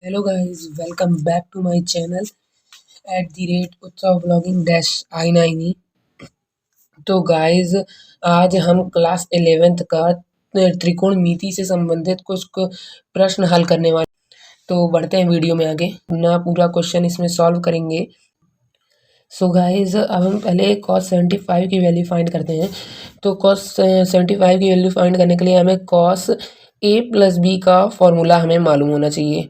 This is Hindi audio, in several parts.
Hello guys, welcome back to my channel @utsav vlogging -i9e। तो गाइस आज हम क्लास 11th का त्रिकोणमिति से संबंधित कुछ प्रश्न हल करने वाले। तो बढ़ते हैं वीडियो में आगे ना पूरा क्वेश्चन इसमें सॉल्व करेंगे। सो गाइस अब हम पहले cos 75 की वैल्यू फाइंड करते हैं। तो cos 75 की वैल्यू फाइंड करने के लिए हमें cos a प्लस बी का फॉर्मूला हमें मालूम होना चाहिए।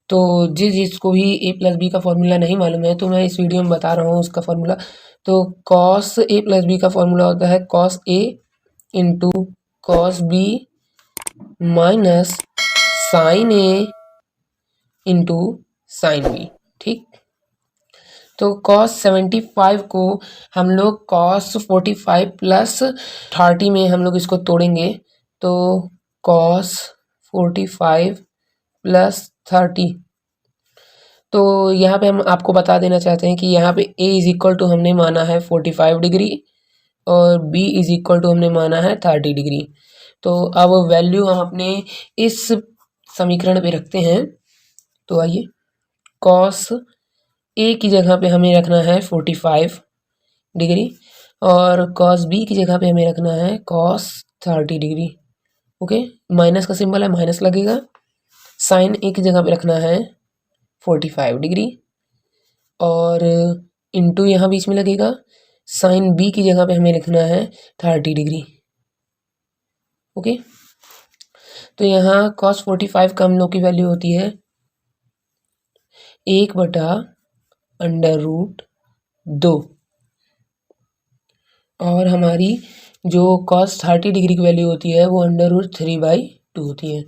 तो जिसको भी a प्लस बी का फॉर्मूला नहीं मालूम है तो मैं इस वीडियो में बता रहा हूँ उसका फॉर्मूला। तो cos a प्लस बी का फॉर्मूला होता है cos a into cos b minus sine a into sine b। ठीक, तो cos 75 को हम लोग cos 45 प्लस 30 में हम लोग इसको तोड़ेंगे। तो cos 45 प्लस 30। तो यहाँ पे हम आपको बता देना चाहते हैं कि यहाँ पे a इज इक्वल टू हमने माना है 45 डिग्री और b इज इक्वल टू हमने माना है 30 डिग्री। तो अब वैल्यू हम अपने इस समीकरण पे रखते हैं। तो आइए cos a की जगह पे हमें रखना है 45 डिग्री और cos b की जगह पे हमें रखना है cos 30 डिग्री। ओके, माइनस का सिंबल है, माइनस लगेगा। साइन a की जगह पे रखना है 45 डिग्री और इंटू यहाँ बीच में लगेगा। साइन बी की जगह पे हमें लिखना है 30 डिग्री। ओके, तो यहाँ cos 45 का हम लोग की वैल्यू होती है 1/√2 और हमारी जो cos 30 डिग्री की वैल्यू होती है वो √3/2 होती है।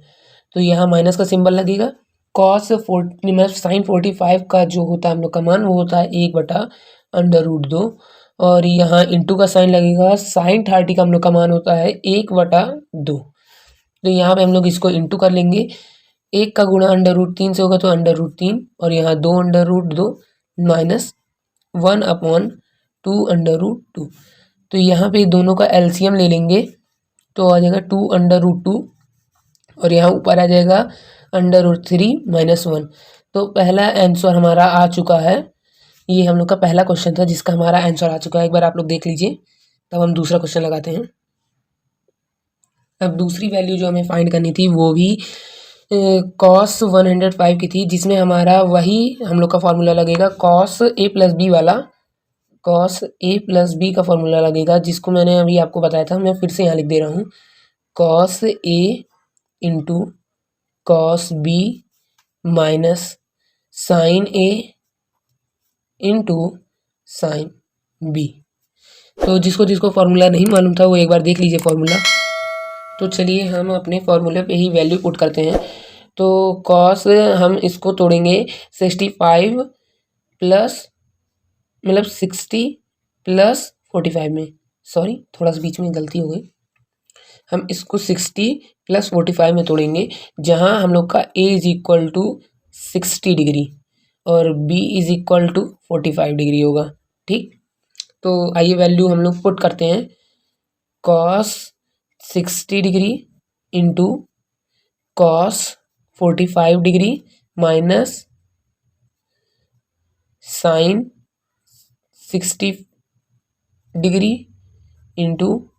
तो यहाँ माइनस का सिंबल लगेगा। cos 40 मतलब साइन 45 का जो होता है हम लोग का मान वो होता है 1/√2 और यहाँ इंटू का साइन लगेगा। साइन 30 का हम लोग का मान होता है 1/2। तो यहाँ पे हम लोग इसको इंटू कर लेंगे। 1 का गुणा √3 से होगा तो √3 और यहाँ 2/2 माइनस 1/2 तो यहाँ पे दोनों का एलसीएम ले लेंगे तो आ जाएगा 2/2 और यहाँ ऊपर आ जाएगा √3 माइनस 1। तो पहला आंसर हमारा आ चुका है। ये हम लोग का पहला क्वेश्चन था जिसका हमारा आंसर आ चुका है। एक बार आप लोग देख लीजिए, तब हम दूसरा क्वेश्चन लगाते हैं। अब दूसरी वैल्यू जो हमें फाइंड करनी थी वो भी cos 105 की थी, जिसमें हमारा वही हम लोग का फॉर्मूला लगेगा cos a प्लस बी वाला। cos a प्लस बी का फॉर्मूला लगेगा जिसको मैंने अभी आपको बताया था। मैं फिर से यहाँ लिख दे रहा हूँ cos a into cos b minus sine a into sine b। तो जिसको जिसको फॉर्मूला नहीं मालूम था वो एक बार देख लीजिए फॉर्मूला। तो चलिए हम अपने फॉर्मूले पे ही वैल्यू पुट करते हैं। तो cos हम इसको तोड़ेंगे 65 प्लस मतलब 60 प्लस 45 में। सॉरी, थोड़ा सा बीच में गलती हो गई। हम इसको 60 प्लस 45 में तोड़ेंगे जहां हम लोग का a is equal to 60 degree और b is equal to 45 degree होगा। ठीक, तो आइए वैल्यू हम लोग पुट करते हैं। cos 60 degree into cos 45 degree minus sine 60 degree into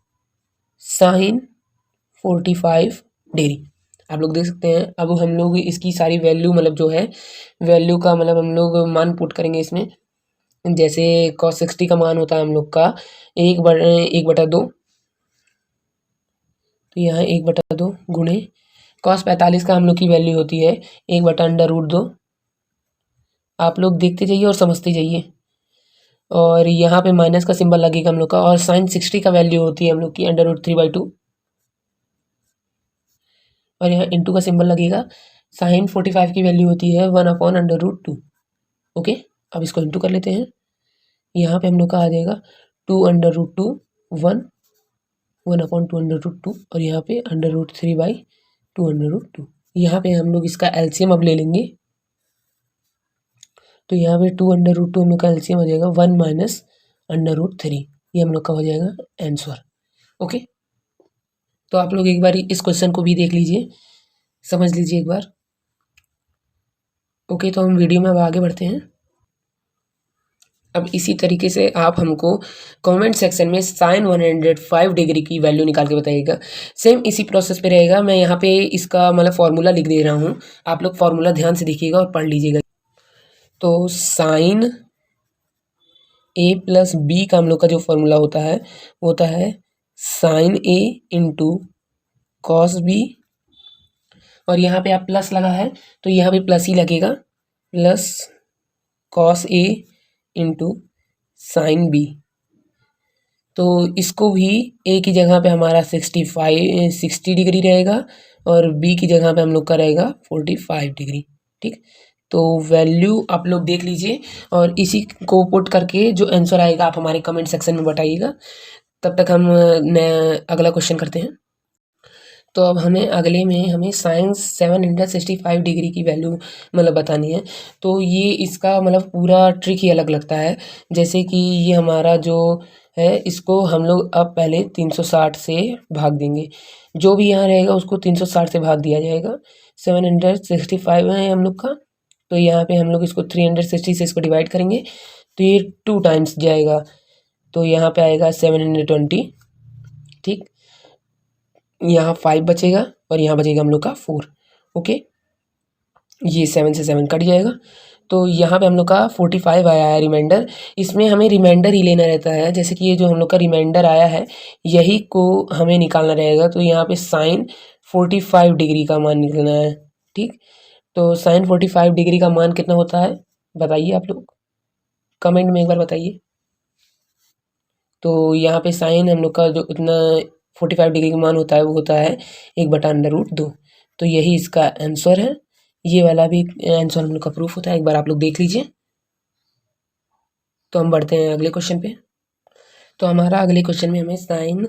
sine 45 degree. आप लोग देख सकते हैं। अब हम लोग इसकी सारी वैल्यू मतलब जो है वैल्यू का मतलब हम लोग मान पुट करेंगे इसमें। जैसे cos 60 का मान होता है हम लोग का 1/2। तो यहाँ 1/2 गुणे cos 45 का हम लोग की वैल्यू होती है 1/√2। आप लोग देखते जाइए और समझते जाइए। और यहाँ पे माइनस का सिंबल लगेगा हम लोग का और साइन 60 का वैल्यू होती है हम लोग की √3/2 और यहाँ इंटू का सिंबल लगेगा। साइन 45 की वैल्यू होती है 1/√2। ओके, अब इसको इंटू कर लेते हैं। यहाँ पे हम लोग का आ जाएगा 2/2 1/2 और यहाँ पे √3/2। यहाँ पे हम लोग इसका एलसीएम अब ले लेंगे। तो यहाँ पे 2/2 हम लोग का एलसीएम हो जाएगा 1 माइनस √3। ये हम लोग का हो जाएगा आंसर। ओके, तो आप लोग एक बार इस क्वेश्चन को भी देख लीजिए, समझ लीजिए एक बार। ओके, तो हम वीडियो में अब आगे बढ़ते हैं। अब इसी तरीके से आप हमको कमेंट सेक्शन में साइन 105 डिग्री की वैल्यू निकाल के बताइएगा। सेम इसी प्रोसेस पे रहेगा। मैं यहाँ पे इसका मतलब फॉर्मूला लिख दे रहा हूँ, आप लोग फॉर्मूला ध्यान से देखिएगा और पढ़ लीजिएगा। तो साइन ए प्लस बी का हम लोग का जो फॉर्मूला होता है वो होता है साइन ए इंटू कॉस बी, और यहाँ पे आप प्लस लगा है तो यहाँ पे प्लस ही लगेगा, प्लस कॉस ए इंटू साइन बी। तो इसको भी ए की जगह पे हमारा 60 डिग्री रहेगा और बी की जगह पे हम लोग का रहेगा 45 डिग्री। ठीक, तो वैल्यू आप लोग देख लीजिए और इसी को पुट करके जो आंसर आएगा आप हमारे कमेंट सेक्शन में बताइएगा। तब तक हम अगला क्वेश्चन करते हैं। तो अब हमें साइन 765 डिग्री की वैल्यू मतलब बतानी है। तो ये इसका मतलब पूरा ट्रिक ही अलग लगता है। जैसे कि ये हमारा जो है इसको हम लोग अब पहले 360 से भाग देंगे। जो भी यहाँ रहेगा उसको 360 से भाग दिया जाएगा। 765 है हम लोग का, तो यहाँ पे हम लोग इसको 360 से इसको डिवाइड करेंगे तो ये 2 टाइम्स जाएगा, तो यहाँ पे आएगा 720। ठीक, यहाँ 5 बचेगा और यहाँ बचेगा हम लोग का 4। ओके, ये 7 से 7 कट जाएगा, तो यहाँ पे हम लोग का 45 आया है रिमाइंडर। इसमें हमें रिमाइंडर ही लेना रहता है। जैसे कि ये जो हम लोग का रिमाइंडर आया है यही को हमें निकालना रहेगा। तो यहाँ पे साइन 45 डिग्री का मान निकलना है। ठीक, तो साइन 45 डिग्री का मान कितना होता है बताइए आप लोग, कमेंट में एक बार बताइए। तो यहाँ पे साइन हम लोग का जो इतना 45 डिग्री का मान होता है वो होता है 1/√2। तो यही इसका आंसर है। ये वाला भी आंसर हम लोग का प्रूफ होता है, एक बार आप लोग देख लीजिए। तो हम बढ़ते हैं अगले क्वेश्चन पे। तो हमारा अगले क्वेश्चन में हमें साइन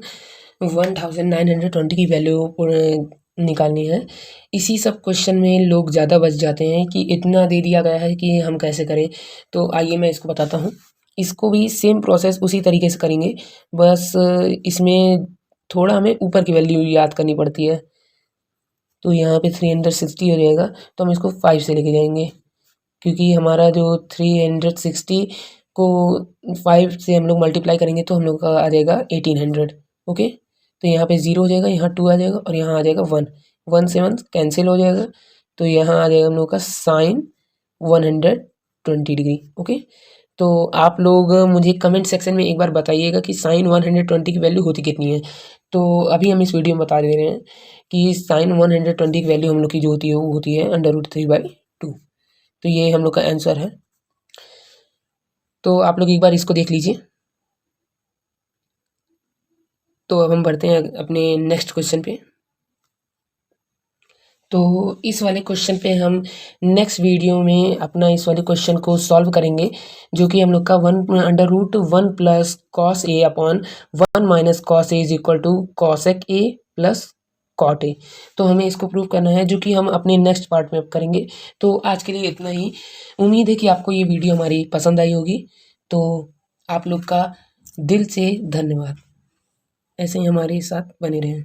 1920 की वैल्यू निकालनी है। इसी सब क्वेश्चन में लोग ज़्यादा बच जाते हैं कि इतना दे दिया गया है कि हम कैसे करें। तो आइए मैं इसको बताता हूँ। इसको भी सेम प्रोसेस उसी तरीके से करेंगे, बस इसमें थोड़ा हमें ऊपर की वैल्यू याद करनी पड़ती है। तो यहाँ पे 360 हो जाएगा, तो हम इसको 5 से लेके जाएंगे क्योंकि हमारा जो 360 को 5 से हम लोग मल्टीप्लाई करेंगे तो हम लोग का आ जाएगा 1800। ओके, तो यहाँ पे 0 हो जाएगा, यहाँ 2 आ जाएगा और यहाँ आ जाएगा 1। 1 से 1 कैंसिल हो जाएगा, तो यहाँ आ जाएगा हम लोग का साइन 120 डिग्री। ओके, तो आप लोग मुझे कमेंट सेक्शन में एक बार बताइएगा कि साइन 120 की वैल्यू होती कितनी है। तो अभी हम इस वीडियो में बता दे रहे हैं कि साइन 120 की वैल्यू हम लोग की जो होती है वो होती है √3/2। तो ये हम लोग का आंसर है। तो आप लोग एक बार इसको देख लीजिए। तो अब हम बढ़ते हैं अपने नेक्स्ट क्वेश्चन पे। तो इस वाले क्वेश्चन पे हम नेक्स्ट वीडियो में अपना इस वाले क्वेश्चन को सॉल्व करेंगे, जो कि हम लोग का 1/1 plus cos A upon 1 minus cos A is equal to cosec A plus cot A. तो हमें इसको प्रूव करना है, जो कि हम अपने नेक्स्ट पार्ट में अब करेंगे। तो आज के लिए इतना ही। उम्मीद है कि आपको ये वीडियो हमारी पसंद आई होगी। तो आप लोग का दिल से धन्यवाद। ऐसे ही हमारे साथ बने रहें।